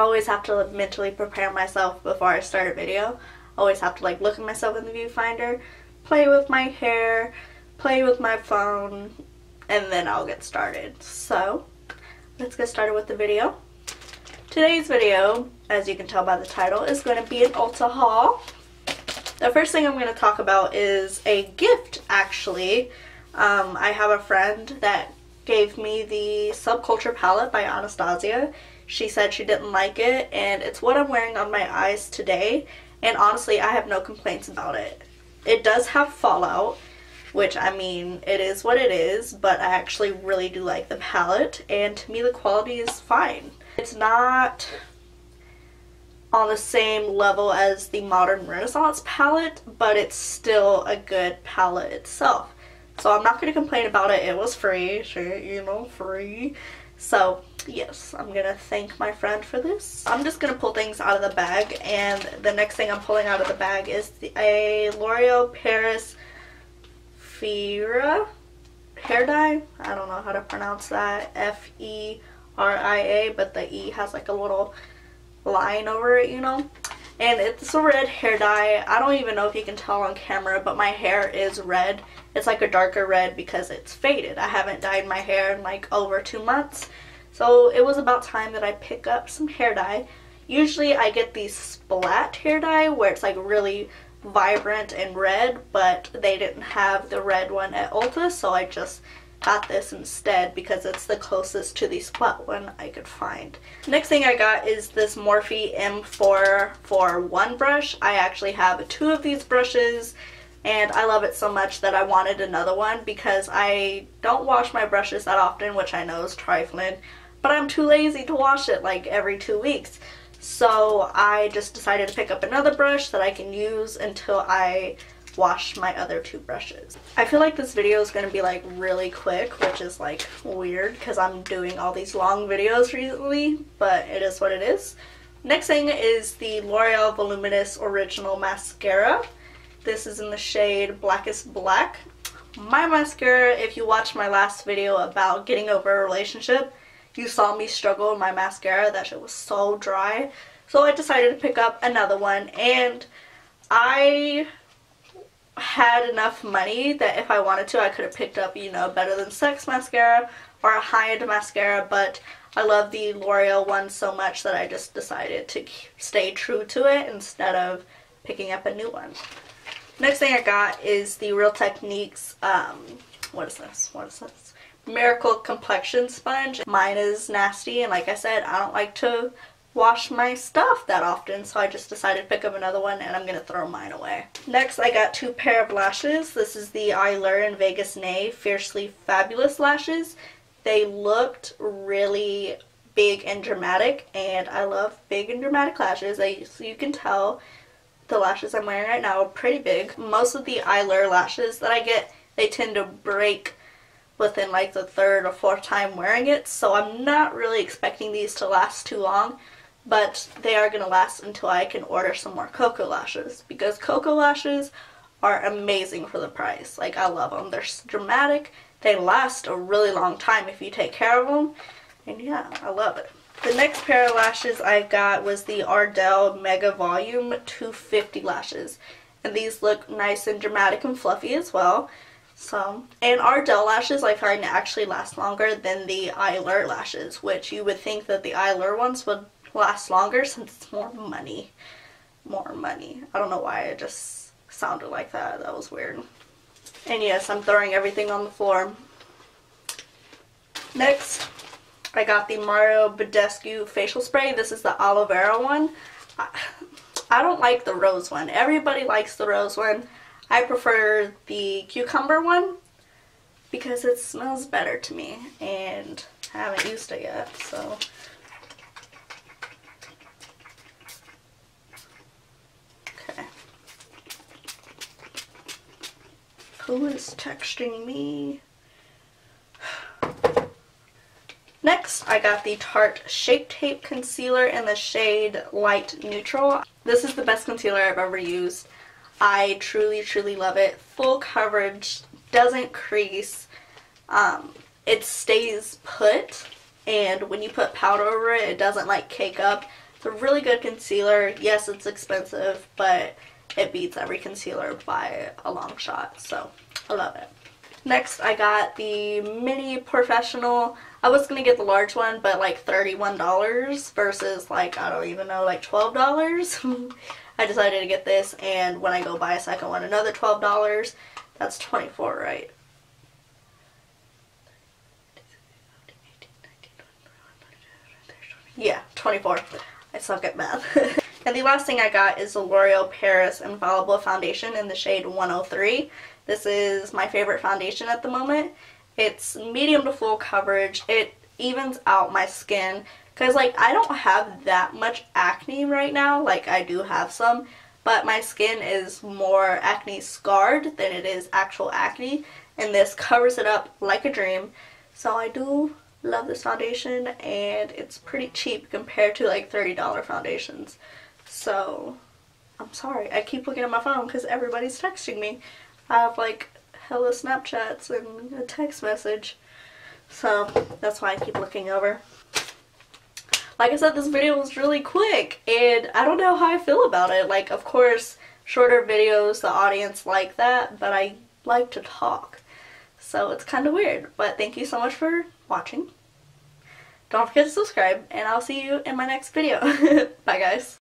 always have to mentally prepare myself before I start a video. I always have to like look at myself in the viewfinder, play with my hair, play with my phone, and then I'll get started. So let's get started with the video. Today's video, as you can tell by the title, is going to be an Ulta haul. The first thing I'm going to talk about is a gift, actually. I have a friend that gave me the Subculture palette by Anastasia. She said she didn't like it, and it's what I'm wearing on my eyes today, and honestly I have no complaints about it. It does have fallout, which I mean, it is what it is, but I actually really do like the palette, and to me the quality is fine. It's not on the same level as the Modern Renaissance palette, but it's still a good palette itself. So I'm not going to complain about it. It was free, sure, you know, free. So yes, I'm going to thank my friend for this. I'm just going to pull things out of the bag, and the next thing I'm pulling out of the bag is a L'Oreal Paris Fira hair dye. I don't know how to pronounce that. F-E-R-I-A, but the E has like a little line over it, you know. And it's a red hair dye. I don't even know if you can tell on camera, but my hair is red. It's like a darker red because it's faded. I haven't dyed my hair in like over 2 months. So it was about time that I pick up some hair dye. Usually I get the splat hair dye where it's like really vibrant and red, but they didn't have the red one at Ulta, so I just got this instead because it's the closest to the splat one I could find. Next thing I got is this Morphe M441 brush. I actually have 2 of these brushes, and I love it so much that I wanted another one because I don't wash my brushes that often, which I know is trifling, but I'm too lazy to wash it like every 2 weeks. So I just decided to pick up another brush that I can use until I wash my other 2 brushes. I feel like this video is going to be like really quick, which is like weird because I'm doing all these long videos recently, but it is what it is. Next thing is the L'Oreal Voluminous Original Mascara. This is in the shade Blackest Black. My mascara, if you watched my last video about getting over a relationship, you saw me struggle with my mascara. That shit was so dry. So I decided to pick up another one, and I had enough money that if I wanted to I could have picked up, you know, Better Than Sex mascara or a high-end mascara, but I love the L'Oreal one so much that I just decided to stay true to it instead of picking up a new one. Next thing I got is the Real Techniques, what is this? Miracle Complexion Sponge. Mine is nasty, and like I said, I don't like to wash my stuff that often, so I just decided to pick up another one, and I'm gonna throw mine away. Next I got 2 pair of lashes. This is the Eylure and Vegas Nay Fiercely Fabulous lashes. They looked really big and dramatic, and I love big and dramatic lashes. So you can tell the lashes I'm wearing right now are pretty big. Most of the Eylure lashes that I get, they tend to break within like the 3rd or 4th time wearing it, so I'm not really expecting these to last too long, but they are going to last until I can order some more Cocoa lashes, because Cocoa lashes are amazing for the price. Like, I love them. They're dramatic. They last a really long time if you take care of them, and yeah, I love it. The next pair of lashes I got was the Ardell Mega Volume 250 lashes, and these look nice and dramatic and fluffy as well. So, and Ardell lashes I find actually last longer than the Eylure lashes, which you would think that the Eylure ones would last longer since it's more money. More money. I don't know why it just sounded like that. That was weird. And yes, I'm throwing everything on the floor. Next, I got the Mario Badescu facial spray. This is the aloe vera one. I don't like the rose one. Everybody likes the rose one. I prefer the cucumber one because it smells better to me, and I haven't used it yet, so. Okay. Who is texting me? Next, I got the Tarte Shape Tape Concealer in the shade Light Neutral. This is the best concealer I've ever used. I truly, truly love it. Full coverage, doesn't crease, it stays put, and when you put powder over it, it doesn't like cake up. It's a really good concealer. Yes, it's expensive, but it beats every concealer by a long shot, so I love it. Next, I got the Mini Professional. I was going to get the large one, but like $31 versus like, I don't even know, like $12. I decided to get this, and when I go buy a second one, another $12. That's $24, right? Yeah, 24. I suck at math. And the last thing I got is the L'Oreal Paris Infallible Foundation in the shade 103. This is my favorite foundation at the moment. It's medium to full coverage. It evens out my skin because like I don't have that much acne right now. Like I do have some, but my skin is more acne scarred than it is actual acne, and this covers it up like a dream. So I do love this foundation, and it's pretty cheap compared to like $30 foundations. So I'm sorry, I keep looking at my phone because everybody's texting me. I have like hella Snapchats and a text message, so that's why I keep looking over. Like I said, this video was really quick, and I don't know how I feel about it. Like, of course, shorter videos, the audience like that, but I like to talk, so it's kind of weird. But thank you so much for watching. Don't forget to subscribe, and I'll see you in my next video. Bye, guys.